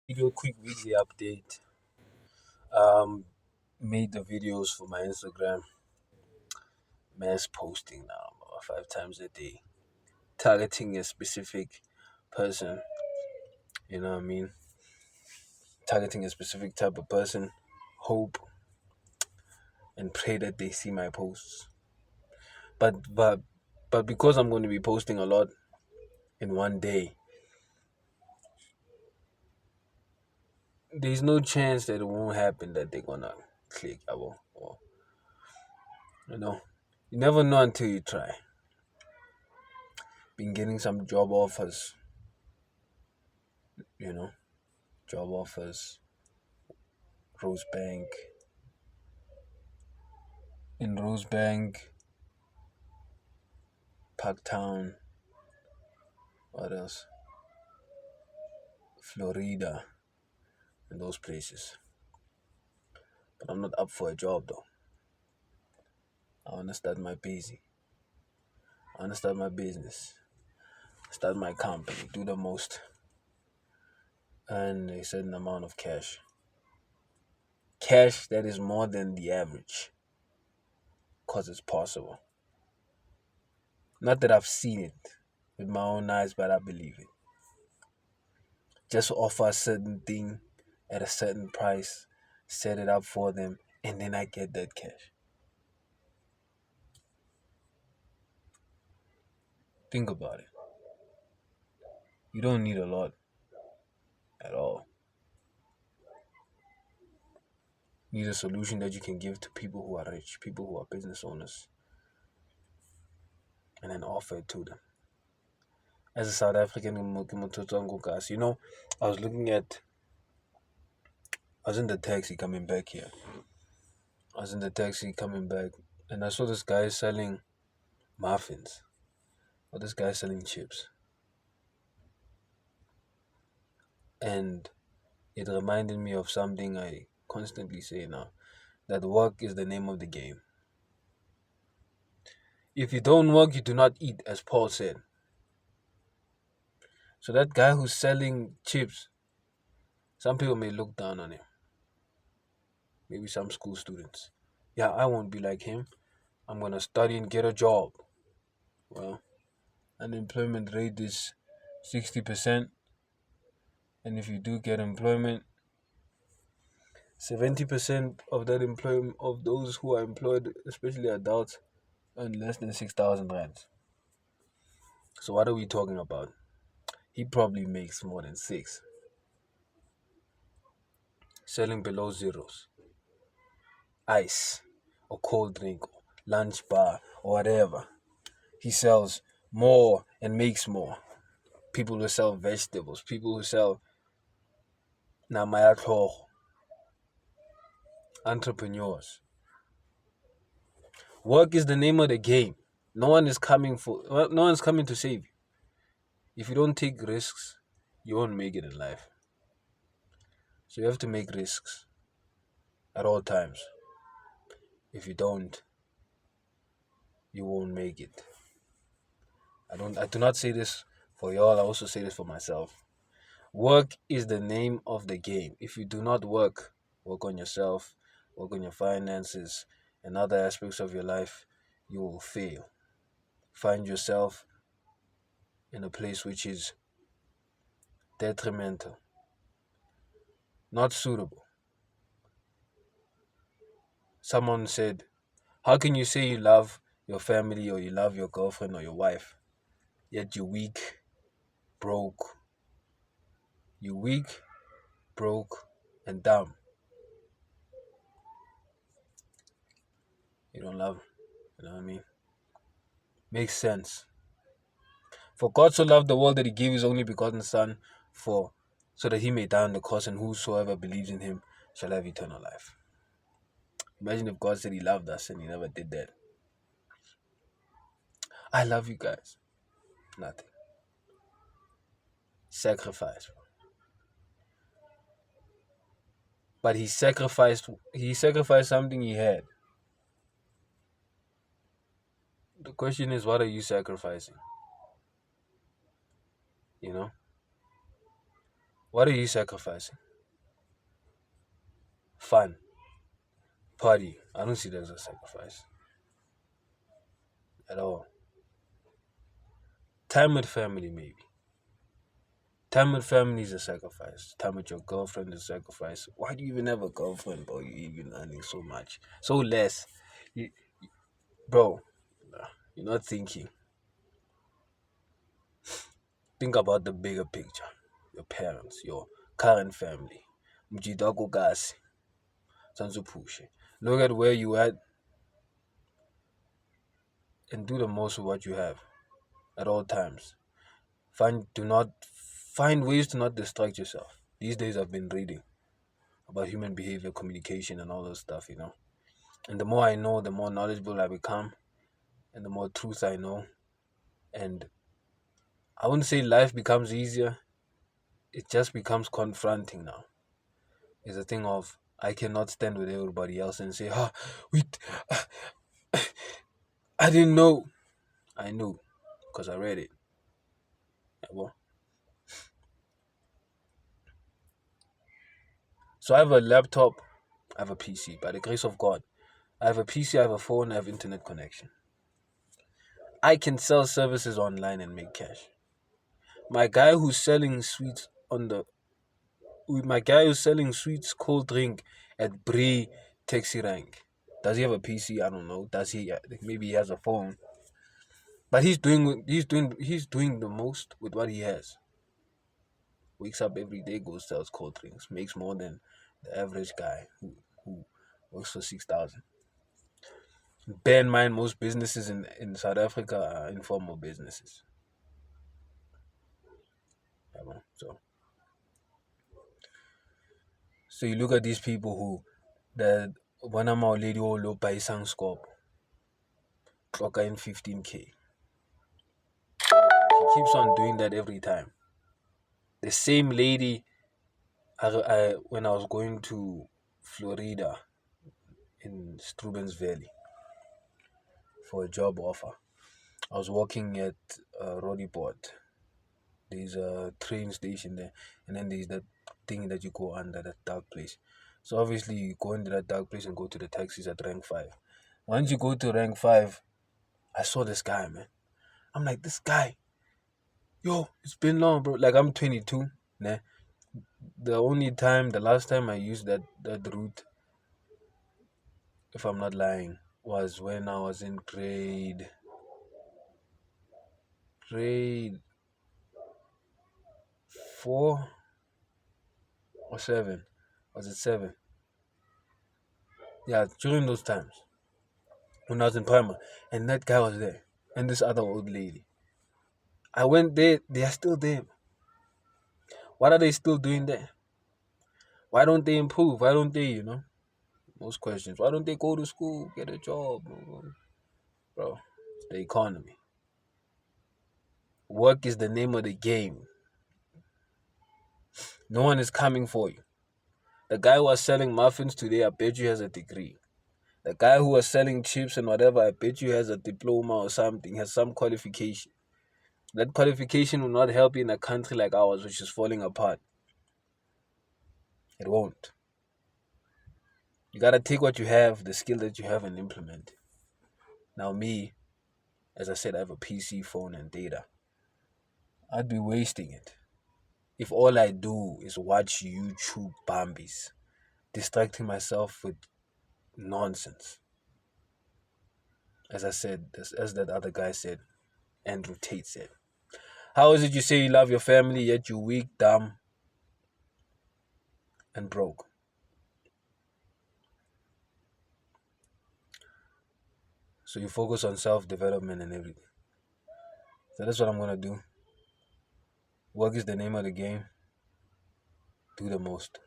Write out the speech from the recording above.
Quick video update. Um, Made the videos for my Instagram. Mass posting now, 5 times a day, targeting a specific person. You know what I mean? Targeting a specific type of person. Hope and pray that they see my posts. But because I'm going to be posting a lot in one day, there's no chance that it won't happen that they're gonna click. Or you know, you never know until you try. Been getting some job offers, you know, job offers, Rosebank, in Rosebank, Parktown, what else? Florida, and those places. But I'm not up for a job though. I wanna start my busy. I wanna start my business, start my company, do the most, earn a certain amount of cash. Cash that is more than the average, cause it's possible. Not that I've seen it with my own eyes, but I believe it. Just offer a certain thing at a certain price, set it up for them, and then I get that cash. Think about it. You don't need a lot at all. You need a solution that you can give to people who are rich, people who are business owners, and then offer it to them. As a South African, you know, I was looking at, I was in the taxi coming back here. I was in the taxi coming back, and I saw this guy selling muffins, or this guy selling chips. And it reminded me of something I constantly say now, that work is the name of the game. If you don't work, you do not eat, as Paul said. So that guy who's selling chips, some people may look down on him, maybe some school students. Yeah, I won't be like him. I'm going to study and get a job. Well, unemployment rate is 60%. And if you do get employment, 70% of that employment, of those who are employed, especially adults, earn less than 6,000 rands. So what are we talking about? He probably makes more than six, selling below zeros, ice, or cold drink, or lunch bar, or whatever. He sells more and makes more. People who sell vegetables, people who sell namayatho, entrepreneurs. Work is the name of the game. No one's coming to save you. If you don't take risks, you won't make it in life. So you have to make risks at all times. If you don't, you won't make it. I do not say this for y'all, I also say this for myself. Work is the name of the game. If you do not work on yourself, work on your finances and other aspects of your life, you will fail. Find yourself in a place which is detrimental, not suitable. Someone said, how can you say you love your family or you love your girlfriend or your wife, yet you're weak, broke? You're weak, broke, and dumb. You don't love them. You know what I mean? Makes sense. For God so loved the world that he gave his only begotten Son, for so that he may die on the cross, and whosoever believes in him shall have eternal life. Imagine if God said he loved us and he never did that. I love you guys. Nothing. Sacrifice. But he sacrificed something he had. The question is, what are you sacrificing? You know? What are you sacrificing? Fun, party. I don't see that as a sacrifice at all. Time with family, maybe. Time with family is a sacrifice. Time with your girlfriend is a sacrifice. Why do you even have a girlfriend, bro? You even earning so much, so less, you, bro. You're not thinking. Think about the bigger picture. Your parents, your current family. Mjidako Gasi, Sansu Pushe. Look at where you at and do the most of what you have at all times. Find ways to not distract yourself. These days I've been reading about human behavior, communication, and all those stuff. And the more I know, the more knowledgeable I become, and the more truth I know. And I wouldn't say life becomes easier, it just becomes confronting now. It's a thing of I cannot stand with everybody else and say, wait, I didn't know. I knew because I read it. Yeah, well, so I have a laptop, I have a PC. By the grace of God, I have a PC, I have a phone, I have internet connection. I can sell services online and make cash. My guy who's selling sweets cold drink at Brie Taxi Rank. Does he have a PC? I don't know. Does he? Maybe he has a phone. But he's doing the most with what he has. Wakes up every day, goes sells cold drinks, makes more than the average guy who works for 6,000. Bear in mind, most businesses in South Africa are informal businesses. Yeah, so you look at these people who the one of my lady will low by sang scope clock in 15K. She keeps on doing that every time. The same lady, when I was going to Florida in Strubens Valley for a job offer, I was working at Rodiport. There's a train station there, and then there's that thing that you go under, that dark place. So obviously you go into that dark place and go to the taxis at rank 5. Once you go to rank 5, I saw this guy, man. I'm like, this guy, yo, it's been long, bro. Like, I'm 22, nah. The last time I used that route, if I'm not lying, was when I was in grade 4 or 7. Was it 7? Yeah, during those times when I was in Parma, and that guy was there, and this other old lady. I went there. They are still there. What are they still doing there? Why don't they improve? Why don't they? Most questions. Why don't they go to school, get a job, bro? It's the economy. Work is the name of the game. No one is coming for you. The guy who was selling muffins today, I bet you has a degree. The guy who was selling chips and whatever, I bet you has a diploma or something, has some qualification. That qualification will not help you in a country like ours, which is falling apart. It won't. You gotta take what you have, the skill that you have, and implement it. Now, me, as I said, I have a PC, phone, and data. I'd be wasting it if all I do is watch YouTube Bambies, distracting myself with nonsense. As I said, as that other guy said, Andrew Tate said. How is it you say you love your family, yet you're weak, dumb, and broke? So you focus on self-development and everything. So that's what I'm going to do. Work is the name of the game. Do the most.